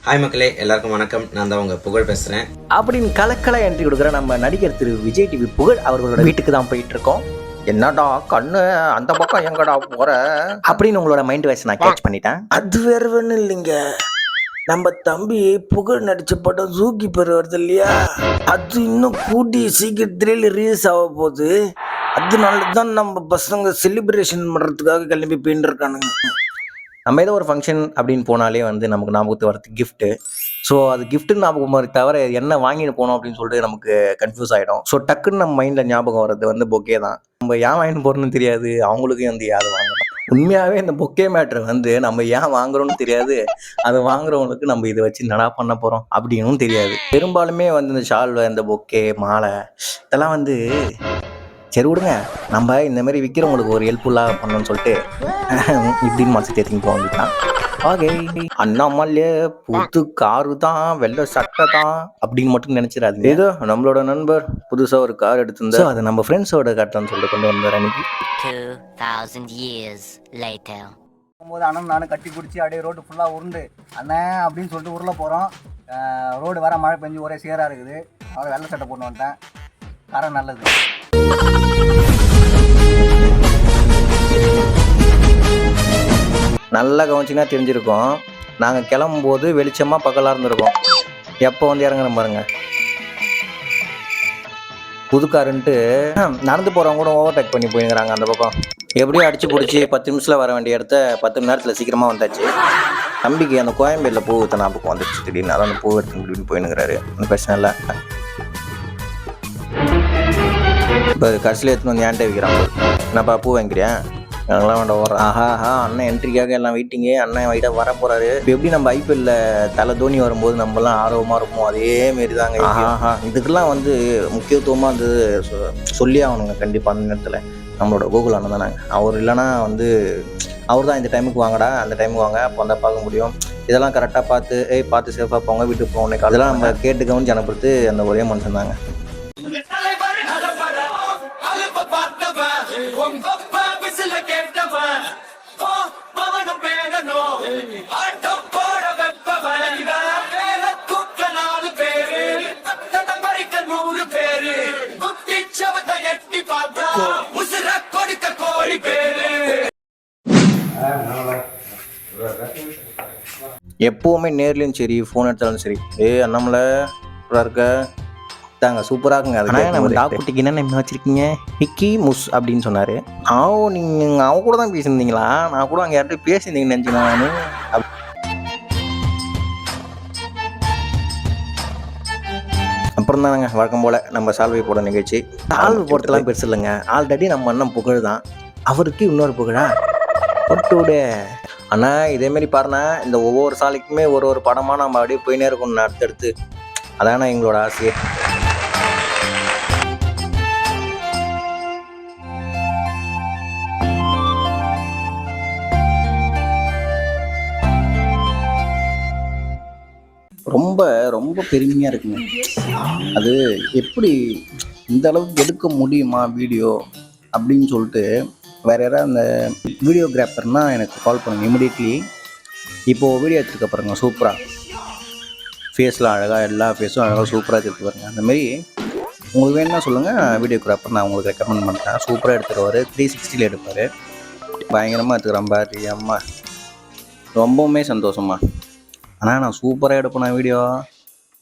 Hi மக்களே, எல்லாருக்கும் வணக்கம். நான் தான் உங்கள் புகழ் பேசுகிறேன். அப்படின்னு கலக்கலை என்ட்ரி கொடுக்குற நம்ம நடிகர் திரு விஜய் டிவி புகழ் அவர்களோட வீட்டுக்கு தான் போயிட்டு இருக்கோம். என்னடா கண்ணு அந்த பக்கம் எங்கடா போற அப்படின்னு உங்களோட மைண்ட் வாய்ஸ் நான் கேட்ச் பண்ணிட்டேன். அது வேற ஒன்றும் இல்லைங்க, நம்ம தம்பி புகழ் நடிச்ச படம் ஜூக்கி பேர் வருது இல்லையா, அது இன்னும் கூடி சீக்கிரத்திலே ரிலீஸ் ஆக போகுது. அதனால தான் நம்ம பசங்க செலிப்ரேஷன் பண்ணுறதுக்காக கிளம்பி போயின்னு இருக்கானுங்க. நம்ம ஏதோ ஒரு ஃபங்க்ஷன் அப்படின்னு போனாலே வந்து நமக்கு ஞாபகத்து வரது கிஃப்ட்டு. ஸோ அது கிஃப்ட்டுன்னு ஞாபகம் மாதிரி தவிர என்ன வாங்கிட்டு போனோம் அப்படின்னு சொல்லிட்டு நமக்கு கன்ஃபியூஸ் ஆகிடும். ஸோ டக்குன்னு நம்ம மைண்டில் ஞாபகம் வர்றது வந்து பொக்கே தான். நம்ம ஏன் வாங்கிட்டு போகிறோன்னு தெரியாது, அவங்களுக்கும் வந்து யார் வாங்கணும். உண்மையாகவே இந்த பொக்கே மேட்ரு வந்து நம்ம ஏன் வாங்குறோன்னு தெரியாது, அதை வாங்குறவங்களுக்கு நம்ம இதை வச்சு நடா பண்ண போகிறோம் அப்படின்னும் தெரியாது. பெரும்பாலுமே வந்து இந்த ஷால்வை, இந்த பொக்கே, மாலை இதெல்லாம் வந்து சரி விடுங்க, நம்ம இந்த மாதிரி விற்கிறவங்களுக்கு ஒரு ஹெல்ப்ஃபுல்லாக பண்ணணும்னு சொல்லிட்டு இப்படின்னு மனசு தேர்த்திங்க போக வேண்டியதான். ஓகே, அண்ணாமல்லே புது காரு தான், வெள்ளை சட்டை தான் அப்படின்னு மட்டும் நினைச்சிடாது. ஏதோ நம்மளோட நண்பர் புதுசாக ஒரு கார் எடுத்திருந்தா அதை நம்ம ஃப்ரெண்ட்ஸோட காட்டலான்னு சொல்லிட்டு கொண்டு வந்தார். அன்னைக்கு 2000 years later போகும்போது அண்ணன் நானும் கட்டி பிடிச்சி அப்படியே ரோடு ஃபுல்லாக உருண்டு அண்ணன் அப்படின்னு சொல்லிட்டு உருள போகிறோம். ரோடு வர மழை பெஞ்சு ஒரே சேராக இருக்குது. அவரை வெள்ளை சட்டை போட்டு வந்துட்டேன். காரம் நல்லது. நல்லா கவனிச்சிங்கன்னா தெரிஞ்சிருக்கோம், நாங்கள் கிளம்பும்போது வெளிச்சமாக பக்கலாக இருந்திருக்கோம். எப்போ வந்து இறங்குறோம் பாருங்க, புதுக்காருன்ட்டு நடந்து போகிறவங்க கூட ஓவர்டேக் பண்ணி போயிங்கிறாங்க. அந்த பக்கம் எப்படியும் அடிச்சு பிடிச்சி 10 நிமிஷத்தில் வர வேண்டிய இடத்த 10 மணி நேரத்தில் சீக்கிரமாக வந்தாச்சு. தம்பிக்கு அந்த கோயம்பேடில் பூ ஊற்ற ஞாபகம் வந்துடுச்சு திடீர்னு. அதான் அந்த பூ எடுத்து இப்படின்னு போயினுங்கிறாரு. அந்த பிரச்சனை இல்லை. இப்போ கடைசியில் எடுத்துன்னு வந்து ஏன்ட்டே வைக்கிறான். என்னப்பா பூ வாங்கிக்கிறேன், எனக்குலாம் வேண்டாம் ஓடுறேன். ஆஹா அண்ணன் என்ட்ரிக்காக எல்லாம் வெயிட்டிங்கு. அண்ணன் வைட்டாக வர போகிறாரு. இப்போ எப்படி நம்ம ஐபிஎல்ல தலை தோனி வரும்போது நம்மலாம் ஆர்வமாக இருப்போம், அதேமாரி தாங்க. இதுக்கெல்லாம் வந்து முக்கியத்துவமாக வந்து சொல்லி ஆகணுங்க கண்டிப்பாக. அந்த நேரத்தில் நம்மளோட கூகுள் அண்ணன் தானே, அவர் இல்லைன்னா வந்து அவர் தான் இந்த டைமுக்கு வாங்கடா, அந்த டைமுக்கு வாங்க, அப்போ வந்தால் பார்க்க முடியும். இதெல்லாம் கரெக்டாக பார்த்து சேஃபாக போங்க, வீட்டுக்கு போகணும். அதெல்லாம் நம்ம கேட்டு கவனிச்சு அனுப்புறது அந்த ஒரே மனுஷன் தாங்க. எப்போவுமே நேர்லையும் சரி, ஃபோன் எடுத்தாலும் சரி, அண்ணாமலை சூப்பராக இருக்க தாங்க, சூப்பராக இருக்குங்க. அதனால் நம்ம டாக்குட்டிக்கு என்ன நம்ம வச்சுருக்கீங்க, மிக்கி முஸ் அப்படின்னு சொன்னார். நீங்கள் அவன் கூட தான் பேசியிருந்தீங்களா? நான் கூட அங்கே யார்கிட்ட பேசியிருந்தீங்கன்னு நினச்சிங்களா? நான் அப்புறம் தானங்க வழக்கம் போல் நம்ம சால்வை போட நிகழ்ச்சி. சால்வை போடுறதுலாம் பெருசு இல்லைங்க. ஆல்ரெடி நம்ம அண்ணன் புகழ் தான், அவருக்கு இன்னொரு புகழா போட்டு. ஆனால் இதேமாரி பாருண்ணா, இந்த ஒவ்வொரு சாலைக்குமே ஒரு படமாக நம்ம அப்படியே போயினே இருக்கணும் அடுத்தடுத்து. அதான எங்களோட ஆசையே. ரொம்ப ரொம்ப பெருமையாக இருக்குங்க. அது எப்படி இந்த அளவுக்கு எடுக்க முடியுமா வீடியோ அப்படின்னு சொல்லிட்டு வேறு யாராவது அந்த வீடியோகிராஃபர்னால் எனக்கு கால் பண்ணுங்க இமிடியட்லி. இப்போது வீடியோ எடுத்துருக்க பாருங்க, சூப்பராக ஃபேஸில் அழகாக, எல்லா ஃபேஸும் அழகாக சூப்பராக எடுத்து பாருங்க. அந்தமாரி உங்களுக்கு வேணும்னா சொல்லுங்கள், வீடியோகிராஃபர் நான் உங்களுக்கு ரெக்கமெண்ட் பண்ணுறேன். சூப்பராக எடுத்துருவார், 360 எடுப்பார், பயங்கரமாக எடுத்துக்கிறேன் பாரு. அம்மா ரொம்பவுமே சந்தோஷமா. ஆனால் நான் சூப்பராக எடுப்பேன், நான் வீடியோ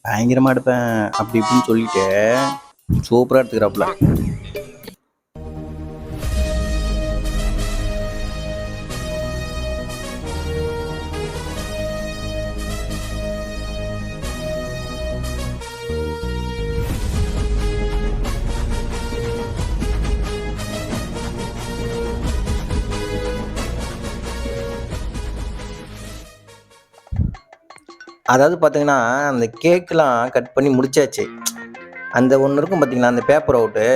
பயங்கரமாக எடுப்பேன் அப்படி இப்படின்னு சொல்லிட்டு சூப்பராக எடுத்துக்கிறாப்புல. அதாவது பார்த்தீங்கன்னா அந்த கேக்கெலாம் கட் பண்ணி முடிச்சாச்சு. அந்த ஒன்று இருக்கும் பார்த்தீங்களா, அந்த பேப்பர் அவுட்டு,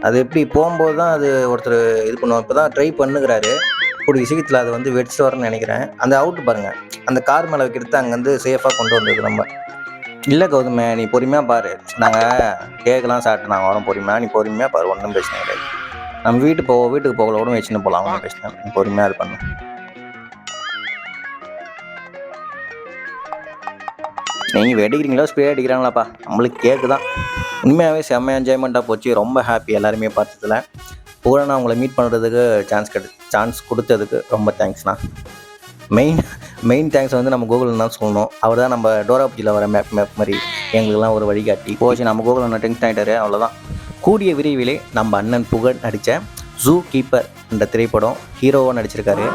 அது எப்படி போகும்போது தான் அது ஒருத்தர் இது பண்ணுவோம். இப்போ தான் ட்ரை பண்ணுகிறாரு, ஒரு விஷயத்தில் அதை வந்து வெடிச்சிட்டு வரேன்னு நினைக்கிறேன். அந்த அவுட்டு பாருங்கள், அந்த கார் மேலே வைக்கிறது அங்கேருந்து சேஃபாக கொண்டு வந்தது நம்ம. இல்லை கௌதமே, நீ பொறுமையாக பாரு, நாங்கள் கேக்கெலாம் சாப்பிட்டு நாங்கள் வரோம், பொறுமையாக நீ பொறுமையாக பாரு, ஒன்றும் பிரச்சனை கிடையாது. நம்ம வீட்டுக்கு போகல கூட வச்சுன்னு போகலாம், ஒன்றும் பிரச்சனை இல்லை, நீ பொறுமையாக இது பண்ணு. நீங்கள் வெடிக்கிறீங்களோ ஸ்ப்ரே அடிக்கிறாங்களாப்பா, நம்மளுக்கு கேக்கு தான். உண்மையாகவே செம்ம என்ஜாய்மெண்ட்டாக போச்சு. ரொம்ப ஹாப்பி எல்லாருமே பார்த்ததில். புகழை நான் உங்களை மீட் பண்ணுறதுக்கு சான்ஸ் கொடுத்ததுக்கு ரொம்ப தேங்க்ஸ்ண்ணா. மெயின் தேங்க்ஸ் வந்து நம்ம கூகுள் தான் சொல்லணும். அவர் தான் நம்ம டோராபுஜியில் வர மேப் மாதிரி எங்களுக்கெல்லாம் ஒரு வழிகாட்டி போச்சு. நம்ம கூகுள் ஒன்று டென்ஷன் ஆகிட்டாரு, அவ்வளோதான். கூடிய விரைவிலே நம்ம அண்ணன் புகழ் நடித்த ஜூ கீப்பர் என்ற திரைப்படம் ஹீரோவாக நடிச்சிருக்காரு.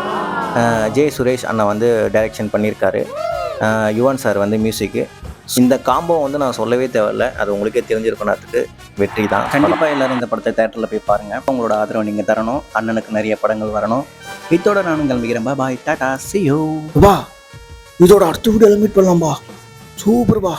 ஜே சுரேஷ் அண்ணா வந்து டைரக்ஷன் பண்ணியிருக்காரு. யுவன் சார் வந்து மியூசிக்கு. இந்த காம்போ வந்து நான் சொல்லவே தேவையில்லை, அது உங்களுக்கே தெரிஞ்சிருக்கணுன்றதுக்கு வெற்றி தான். கண்டிப்பாக எல்லோரும் இந்த படத்தை தேட்டரில் போய் பாருங்கள். உங்களோட ஆதரவு நீங்கள் தரணும். அண்ணனுக்கு நிறைய படங்கள் வரணும். இதோட நானும் கிளம்பிக்கிறேன். பாய், டாடா, see you. வா, இதோட அடுத்த வீடியோவில் மீட் பண்ணலாம்பா. சூப்பர் பா.